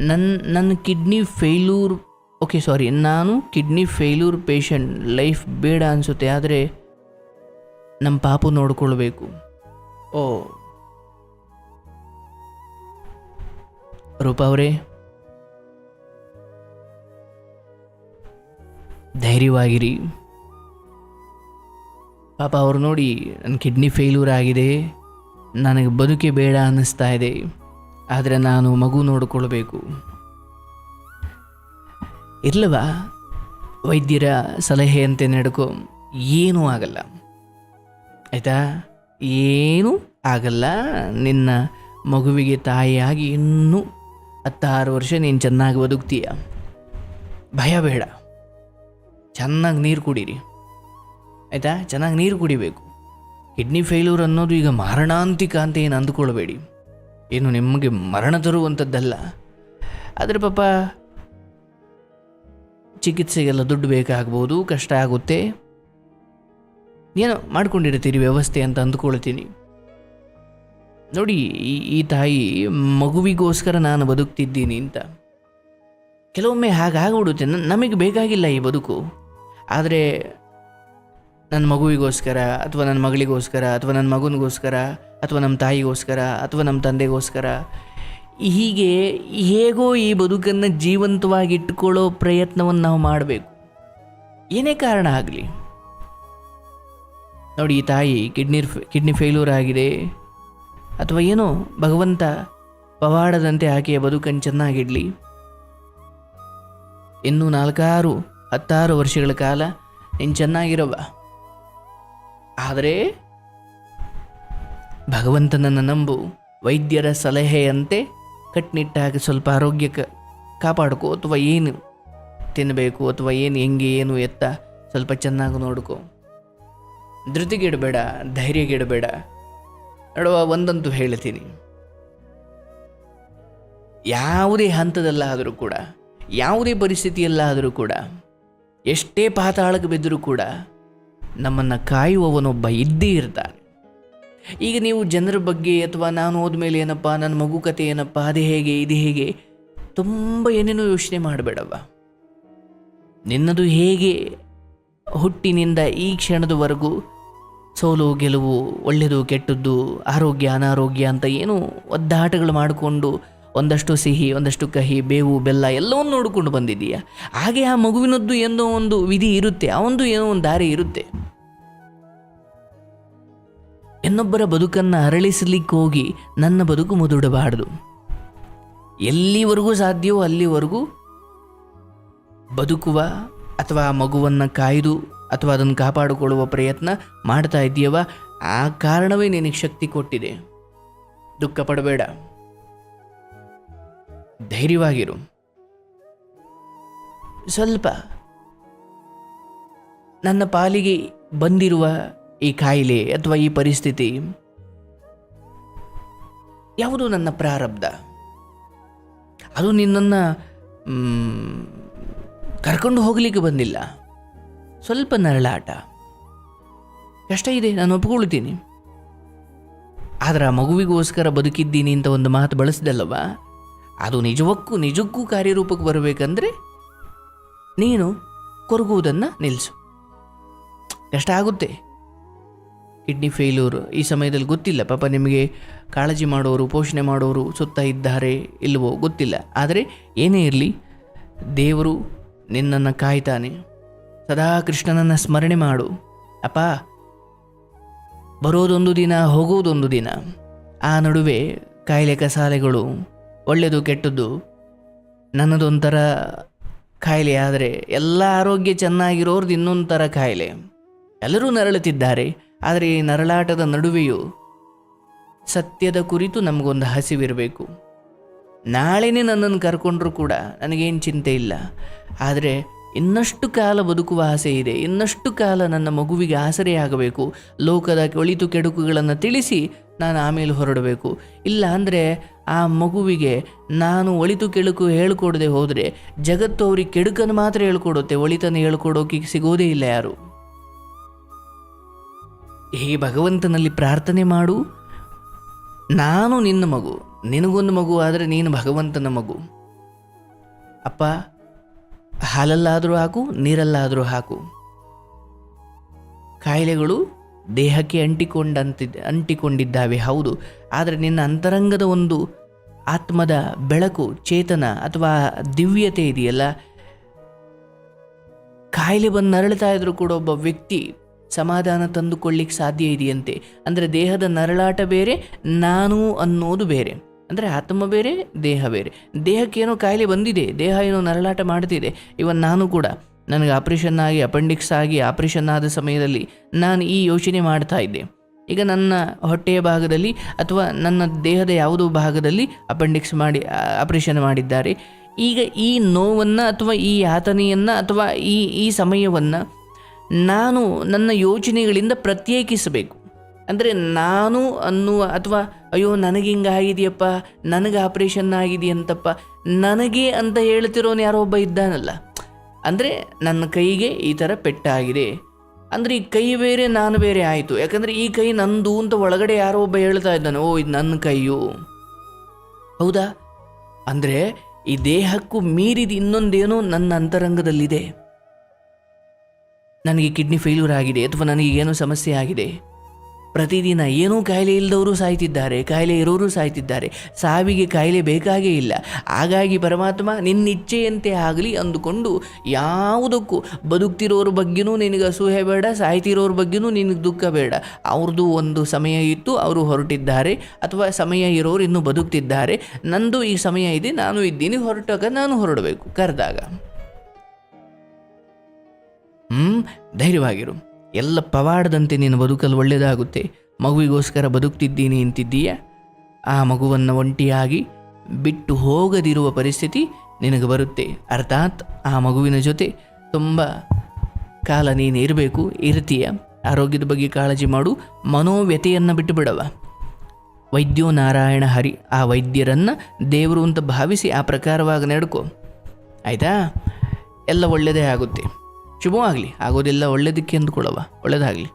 ನನ್ನ kidney failure ನಾನು kidney failure patient, life ಬೇಡ ಅನಿಸುತ್ತೆ. ಆದರೆ ನಮ್ಮ ಪಾಪು ನೋಡ್ಕೊಳ್ಬೇಕು. ಓ ರೂಪ ಅವರೇ, ಧೈರ್ಯವಾಗಿರಿ. ಪಾಪ ಅವ್ರು ನೋಡಿ, ನನ್ನ ಕಿಡ್ನಿ ಫೇಲ್ಯೂರ್ ಆಗಿದೆ, ನನಗೆ ಬದುಕೆ ಬೇಡ ಅನ್ನಿಸ್ತಾ ಇದೆ, ಆದರೆ ನಾನು ಮಗು ನೋಡಿಕೊಳ್ಬೇಕು. ಇರ್ಲವಾ, ವೈದ್ಯರ ಸಲಹೆಯಂತೆ ನಡ್ಕೊ, ಏನೂ ಆಗಲ್ಲ ಆಯಿತಾ, ಏನೂ ಆಗಲ್ಲ. ನಿನ್ನ ಮಗುವಿಗೆ ತಾಯಿಯಾಗಿ ಇನ್ನೂ 16 ವರ್ಷ ನೀನು ಚೆನ್ನಾಗಿ ಬದುಕ್ತೀಯ. ಭಯ ಬೇಡ, ಚೆನ್ನಾಗಿ ನೀರು ಕುಡೀರಿ ಆಯಿತಾ, ಚೆನ್ನಾಗಿ ನೀರು ಕುಡಿಬೇಕು. ಕಿಡ್ನಿ ಫೇಲ್ಯೂರ್ ಅನ್ನೋದು ಈಗ ಮಾರಣಾಂತಿಕ ಅಂತ ಏನು ಅಂದ್ಕೊಳ್ಬೇಡಿ, ಏನು ನಿಮಗೆ ಮರಣ ತರುವಂಥದ್ದಲ್ಲ. ಆದರೆ ಪಾಪ ಚಿಕಿತ್ಸೆಗೆಲ್ಲ ದುಡ್ಡು ಬೇಕಾಗ್ಬೋದು, ಕಷ್ಟ ಆಗುತ್ತೆ, ಏನೋ ಮಾಡ್ಕೊಂಡಿರ್ತೀರಿ ವ್ಯವಸ್ಥೆ ಅಂತ ಅಂದ್ಕೊಳ್ತೀನಿ. ನೋಡಿ, ಈ ತಾಯಿ ಮಗುವಿಗೋಸ್ಕರ ನಾನು ಬದುಕ್ತಿದ್ದೀನಿ ಅಂತ. ಕೆಲವೊಮ್ಮೆ ಹಾಗಾಗ್ಬಿಡುತ್ತೆ, ನಮಗೆ ಬೇಕಾಗಿಲ್ಲ ಈ ಬದುಕು, ಆದರೆ ನನ್ನ ಮಗುವಿಗೋಸ್ಕರ ಅಥವಾ ನನ್ನ ಮಗಳಿಗೋಸ್ಕರ ಅಥವಾ ನನ್ನ ಮಗನಿಗೋಸ್ಕರ ಅಥವಾ ನಮ್ಮ ತಾಯಿಗೋಸ್ಕರ ಅಥವಾ ನಮ್ಮ ತಂದೆಗೋಸ್ಕರ ಹೀಗೆ ಹೇಗೋ ಈ ಬದುಕನ್ನು ಜೀವಂತವಾಗಿ ಇಟ್ಕೊಳ್ಳೋ ಪ್ರಯತ್ನವನ್ನು ನಾವು ಮಾಡಬೇಕು, ಏನೇ ಕಾರಣ ಆಗಲಿ. ನೋಡಿ, ಈ ತಾಯಿ ಕಿಡ್ನಿ ಫೇಲ್ಯೂರ್ ಆಗಿದೆ ಅಥವಾ ಏನೋ, ಭಗವಂತ ಪವಾಡದಂತೆ ಆಕೆಯ ಬದುಕನ್ನು ಚೆನ್ನಾಗಿಡಲಿ. ಇನ್ನೂ 4-16 ವರ್ಷಗಳ ಕಾಲ ನೀನು ಚೆನ್ನಾಗಿರವ. ಆದರೆ ಭಗವಂತನನ್ನು ನಂಬು, ವೈದ್ಯರ ಸಲಹೆಯಂತೆ ಕಟ್ನಿಟ್ಟಾಗಿ ಸ್ವಲ್ಪ ಆರೋಗ್ಯಕ್ಕೆ ಕಾಪಾಡ್ಕೋ, ಅಥವಾ ಏನು ತಿನ್ನಬೇಕು ಅಥವಾ ಹೆಂಗೆ ಏನು ಎತ್ತ ಸ್ವಲ್ಪ ಚೆನ್ನಾಗಿ ನೋಡ್ಕೋ. ಧೃತಿಗೆಡಬೇಡ, ಧೈರ್ಯಗೆಡಬೇಡ. ನೋಡುವ, ಒಂದಂತೂ ಹೇಳ್ತೀನಿ, ಯಾವುದೇ ಹಂತದಲ್ಲಾದರೂ ಕೂಡ, ಯಾವುದೇ ಪರಿಸ್ಥಿತಿಯಲ್ಲಾದರೂ ಕೂಡ, ಎಷ್ಟೇ ಪಾತಾಳಕ್ಕೆ ಬಿದ್ದರೂ ಕೂಡ ನಮ್ಮನ್ನು ಕಾಯುವವನೊಬ್ಬ ಇದ್ದೇ ಇರ್ತಾನೆ. ಈಗ ನೀವು ಜನರ ಬಗ್ಗೆ ಅಥವಾ ನಾನು ಹೋದ್ಮೇಲೆ ಏನಪ್ಪ, ನನ್ನ ಮಗು ಕತೆ ಏನಪ್ಪ, ಅದೇ ಹೇಗೆ ಇದು ಹೇಗೆ, ತುಂಬ ಏನೇನೋ ಯೋಚನೆ ಮಾಡಬೇಡವ್ವ. ನಿನ್ನದು ಹೇಗೆ ಹುಟ್ಟಿನಿಂದ ಈ ಕ್ಷಣದವರೆಗೂ ಸೋಲು ಗೆಲುವು, ಒಳ್ಳೆಯದು ಕೆಟ್ಟದ್ದು, ಆರೋಗ್ಯ ಅನಾರೋಗ್ಯ ಅಂತ ಏನು ಒದ್ದಾಟಗಳು ಮಾಡಿಕೊಂಡು ಒಂದಷ್ಟು ಸಿಹಿ ಒಂದಷ್ಟು ಕಹಿ, ಬೇವು ಬೆಲ್ಲ ಎಲ್ಲವನ್ನೂ ನೋಡಿಕೊಂಡು ಬಂದಿದ್ದೀಯ. ಹಾಗೆ ಆ ಮಗುವಿನದ್ದು ಏನೋ ಒಂದು ವಿಧಿ ಇರುತ್ತೆ, ಅವನದು ಏನೋ ಒಂದು ದಾರಿ ಇರುತ್ತೆ. ಇನ್ನೊಬ್ಬರ ಬದುಕನ್ನು ಅರಳಿಸಲಿಕ್ಕೆ ಹೋಗಿ ನನ್ನ ಬದುಕು ಮುದುಡಬಾರ್ದು. ಎಲ್ಲಿವರೆಗೂ ಸಾಧ್ಯವೋ ಅಲ್ಲಿವರೆಗೂ ಬದುಕುವ ಅಥವಾ ಆ ಮಗುವನ್ನು ಕಾಯ್ದು ಅಥವಾ ಅದನ್ನು ಕಾಪಾಡಿಕೊಳ್ಳುವ ಪ್ರಯತ್ನ ಮಾಡ್ತಾ ಇದ್ದೀಯವ. ಆ ಕಾರಣವೇ ನಿನಗೆ ಶಕ್ತಿ ಕೊಟ್ಟಿದೆ. ದುಃಖ ಪಡಬೇಡ, ಧೈರ್ಯವಾಗಿರು. ಸ್ವಲ್ಪ ನನ್ನ ಪಾಲಿಗೆ ಬಂದಿರುವ ಈ ಕಾಯಿಲೆ ಅಥವಾ ಈ ಪರಿಸ್ಥಿತಿ ಯಾವುದು ನನ್ನ ಪ್ರಾರಬ್ಧ, ಅದು ನಿನ್ನನ್ನು ಕರ್ಕೊಂಡು ಹೋಗಲಿಕ್ಕೆ ಬಂದಿಲ್ಲ. ಸ್ವಲ್ಪ ನರಳಾಟ ಕಷ್ಟ ಇದೆ, ನಾನು ಒಪ್ಕೊಳ್ತೀನಿ. ಆದರೆ ಆ ಮಗುವಿಗೋಸ್ಕರ ಬದುಕಿದ್ದೀನಿ ಅಂತ ಒಂದು ಮಾತು ಬಳಸಿದಲ್ಲವ, ಅದು ನಿಜಕ್ಕೂ ಕಾರ್ಯರೂಪಕ್ಕೆ ಬರಬೇಕಂದ್ರೆ ನೀನು ಕೊರಗುವುದನ್ನು ನಿಲ್ಲಿಸು. ಕಷ್ಟ ಆಗುತ್ತೆ. ಕಿಡ್ನಿ ಫೇಲ್ಯೂರ್ ಈ ಸಮಯದಲ್ಲಿ ಗೊತ್ತಿಲ್ಲ, ಪಾಪ ನಿಮಗೆ ಕಾಳಜಿ ಮಾಡೋರು, ಪೋಷಣೆ ಮಾಡೋರು ಸುತ್ತ ಇದ್ದಾರೆ ಇಲ್ಲವೋ ಗೊತ್ತಿಲ್ಲ. ಆದರೆ ಏನೇ ಇರಲಿ, ದೇವರು ನಿನ್ನನ್ನು ಕಾಯ್ತಾನೆ. ಸದಾ ಕೃಷ್ಣನನ್ನು ಸ್ಮರಣೆ ಮಾಡು. ಅಪ್ಪ, ಬರೋದೊಂದು ದಿನ, ಹೋಗೋದೊಂದು ದಿನ. ಆ ನಡುವೆ ಕಾಯಿಲೆ ಕಸಾಲೆಗಳು, ಒಳ್ಳೆಯದು ಕೆಟ್ಟದ್ದು, ನನ್ನದೊಂಥರ ಕಾಯಿಲೆ. ಆದರೆ ಎಲ್ಲ ಆರೋಗ್ಯ ಚೆನ್ನಾಗಿರೋರ್ದು ಇನ್ನೊಂದು ಥರ ಕಾಯಿಲೆ. ಎಲ್ಲರೂ ನರಳುತ್ತಿದ್ದಾರೆ. ಆದರೆ ಈ ನರಳಾಟದ ನಡುವೆಯೂ ಸತ್ಯದ ಕುರಿತು ನಮಗೊಂದು ಹಸಿವಿರಬೇಕು. ನಾಳೆನೇ ನನ್ನನ್ನು ಕರ್ಕೊಂಡ್ರೂ ಕೂಡ ನನಗೇನು ಚಿಂತೆ ಇಲ್ಲ. ಆದರೆ ಇನ್ನಷ್ಟು ಕಾಲ ಬದುಕುವ ಆಸೆ ಇದೆ, ಇನ್ನಷ್ಟು ಕಾಲ ನನ್ನ ಮಗುವಿಗೆ ಆಸರೆಯಾಗಬೇಕು. ಲೋಕದ ಒಳಿತು ಕೆಡುಕುಗಳನ್ನು ತಿಳಿಸಿ ನಾನು ಆಮೇಲೆ ಹೊರಡಬೇಕು. ಇಲ್ಲ ಅಂದರೆ ಆ ಮಗುವಿಗೆ ನಾನು ಒಳಿತು ಕೆಡುಕು ಹೇಳ್ಕೊಡದೆ ಹೋದರೆ ಜಗತ್ತು ಅವ್ರಿಗೆ ಕೆಡುಕನ್ನು ಮಾತ್ರ ಹೇಳ್ಕೊಡುತ್ತೆ, ಒಳಿತನ್ನು ಹೇಳ್ಕೊಡೋಕೆ ಸಿಗೋದೇ ಇಲ್ಲ ಯಾರು. ಹೇ ಭಗವಂತನಲ್ಲಿ ಪ್ರಾರ್ಥನೆ ಮಾಡು. ನಾನು ನಿನ್ನ ಮಗು, ನಿನಗೊಂದು ಮಗು ಆದರೆ ನೀನು ಭಗವಂತನ ಮಗು. ಅಪ್ಪ ಹಾಲಲ್ಲಾದರೂ ಹಾಕು, ನೀರಲ್ಲಾದರೂ ಹಾಕು. ಕಾಯಿಲೆಗಳು ದೇಹಕ್ಕೆ ಅಂಟಿಕೊಂಡಿದ್ದಾವೆ, ಹೌದು. ಆದರೆ ನಿನ್ನ ಅಂತರಂಗದ ಒಂದು ಆತ್ಮದ ಬೆಳಕು, ಚೇತನ ಅಥವಾ ದಿವ್ಯತೆ ಇದೆಯಲ್ಲ, ಕಾಯಿಲೆ ಬಂದು ನರಳುತ್ತಾ ಇದ್ರೂ ಕೂಡ ಒಬ್ಬ ವ್ಯಕ್ತಿ ಸಮಾಧಾನ ತಂದುಕೊಳ್ಳಿಕ್ಕೆ ಸಾಧ್ಯ ಇದೆಯಂತೆ. ಅಂದರೆ ದೇಹದ ನರಳಾಟ ಬೇರೆ, ನಾನು ಅನ್ನೋದು ಬೇರೆ. ಅಂದರೆ ಆತ್ಮ ಬೇರೆ, ದೇಹ ಬೇರೆ. ದೇಹಕ್ಕೇನೋ ಕಾಯಿಲೆ ಬಂದಿದೆ, ದೇಹ ಏನೋ ನರಳಾಟ ಮಾಡ್ತಿದೆ. ಇವನ್ ನಾನು ಕೂಡ ನನಗೆ ಆಪ್ರೇಷನ್ ಆಗಿ, ಅಪೆಂಡಿಕ್ಸ್ ಆಗಿ ಆಪ್ರೇಷನ್ ಆದ ಸಮಯದಲ್ಲಿ ನಾನು ಈ ಯೋಚನೆ ಮಾಡ್ತಾ ಇದ್ದೆ. ಈಗ ನನ್ನ ಹೊಟ್ಟೆಯ ಭಾಗದಲ್ಲಿ ಅಥವಾ ನನ್ನ ದೇಹದ ಯಾವುದೋ ಭಾಗದಲ್ಲಿ ಅಪೆಂಡಿಕ್ಸ್ ಮಾಡಿ ಆಪ್ರೇಷನ್ ಮಾಡಿದ್ದಾರೆ. ಈಗ ಈ ನೋವನ್ನು ಅಥವಾ ಈ ಯಾತನೆಯನ್ನು ಅಥವಾ ಈ ಸಮಯವನ್ನು ನಾನು ನನ್ನ ಯೋಚನೆಗಳಿಂದ ಪ್ರತ್ಯೇಕಿಸಬೇಕು. ಅಂದರೆ ನಾನು ಅನ್ನುವ ಅಥವಾ ಅಯ್ಯೋ ನನಗೆ ಹಿಂಗಾಗಿದೆಯಪ್ಪ, ನನಗೆ ಆಪ್ರೇಷನ್ ಆಗಿದೆಯಂತಪ್ಪ, ನನಗೆ ಅಂತ ಹೇಳ್ತಿರೋನು ಯಾರೋ ಒಬ್ಬ ಇದ್ದಾನಲ್ಲ. ಅಂದರೆ ನನ್ನ ಕೈಗೆ ಈ ಥರ ಪೆಟ್ಟಾಗಿದೆ ಅಂದರೆ ಈ ಕೈ ಬೇರೆ ನಾನು ಬೇರೆ ಆಯಿತು. ಯಾಕಂದರೆ ಈ ಕೈ ನಂದು ಅಂತ ಒಳಗಡೆ ಯಾರೋ ಒಬ್ಬ ಹೇಳ್ತಾ ಇದ್ದಾನೆ, ಓ ಇದು ನನ್ನ ಕೈಯು, ಹೌದಾ? ಅಂದರೆ ಈ ದೇಹಕ್ಕೂ ಮೀರಿದ ಇನ್ನೊಂದೇನೋ ನನ್ನ ಅಂತರಂಗದಲ್ಲಿದೆ. ನನಗೆ ಕಿಡ್ನಿ ಫೇಲ್ಯೂರ್ ಆಗಿದೆ ಅಥವಾ ನನಗೆ ಏನೋ ಸಮಸ್ಯೆ ಆಗಿದೆ. ಪ್ರತಿದಿನ ಏನೂ ಕಾಯಿಲೆ ಇಲ್ಲದವರು ಸಾಯ್ತಿದ್ದಾರೆ, ಕಾಯಿಲೆ ಇರೋರು ಸಾಯ್ತಿದ್ದಾರೆ. ಸಾವಿಗೆ ಕಾಯಿಲೆ ಬೇಕಾಗೇ ಇಲ್ಲ. ಹಾಗಾಗಿ ಪರಮಾತ್ಮ ನಿನ್ನಿಚ್ಛೆಯಂತೆ ಆಗಲಿ ಅಂದುಕೊಂಡು ಯಾವುದಕ್ಕೂ ಬದುಕ್ತಿರೋರ ಬಗ್ಗೆನೂ ನಿನಗೆ ಅಸೂಹೆ ಬೇಡ, ಸಾಯ್ತಿರೋರ ಬಗ್ಗೆನೂ ನಿನಗೆ ದುಃಖ ಬೇಡ. ಅವ್ರದ್ದು ಒಂದು ಸಮಯ ಇತ್ತು, ಅವರು ಹೊರಟಿದ್ದಾರೆ, ಅಥವಾ ಸಮಯ ಇರೋರು ಇನ್ನೂ ಬದುಕ್ತಿದ್ದಾರೆ. ನಂದು ಈ ಸಮಯ ಇದೆ, ನಾನು ಇದ್ದೀನಿ, ಹೊರಟಾಗ ನಾನು ಹೊರಡಬೇಕು ಕರೆದಾಗ. ಧೈರ್ಯವಾಗಿರು. ಎಲ್ಲ ಪವಾಡದಂತೆ ನಿನ್ನ ಬದುಕಲು ಒಳ್ಳೆಯದಾಗುತ್ತೆ. ಮಗುವಿಗೋಸ್ಕರ ಬದುಕ್ತಿದ್ದೀನಿ ಅಂತಿದ್ದೀಯ, ಆ ಮಗುವನ್ನು ಒಂಟಿಯಾಗಿ ಬಿಟ್ಟು ಹೋಗದಿರುವ ಪರಿಸ್ಥಿತಿ ನಿನಗೆ ಬರುತ್ತೆ. ಅರ್ಥಾತ್ ಆ ಮಗುವಿನ ಜೊತೆ ತುಂಬ ಕಾಲ ನೀನು ಇರಬೇಕು, ಇರ್ತೀಯ. ಆರೋಗ್ಯದ ಬಗ್ಗೆ ಕಾಳಜಿ ಮಾಡು. ಮನೋವ್ಯತೆಯನ್ನು ಬಿಟ್ಟು ಬಿಡವ. ವೈದ್ಯೋ ನಾರಾಯಣ ಹರಿ, ಆ ವೈದ್ಯರನ್ನು ದೇವರು ಅಂತ ಭಾವಿಸಿ ಆ ಪ್ರಕಾರವಾಗಿ ನಡ್ಕೊ, ಆಯಿತಾ? ಎಲ್ಲ ಒಳ್ಳೆಯದೇ ಆಗುತ್ತೆ. ಶುಭವಾಗಲಿ. ಆಗೋದೆಲ್ಲ ಒಳ್ಳೆಯದಕ್ಕೆ ಅಂದ್ಕೊಳ್ಳವ. ಒಳ್ಳೆಯದಾಗಲಿ.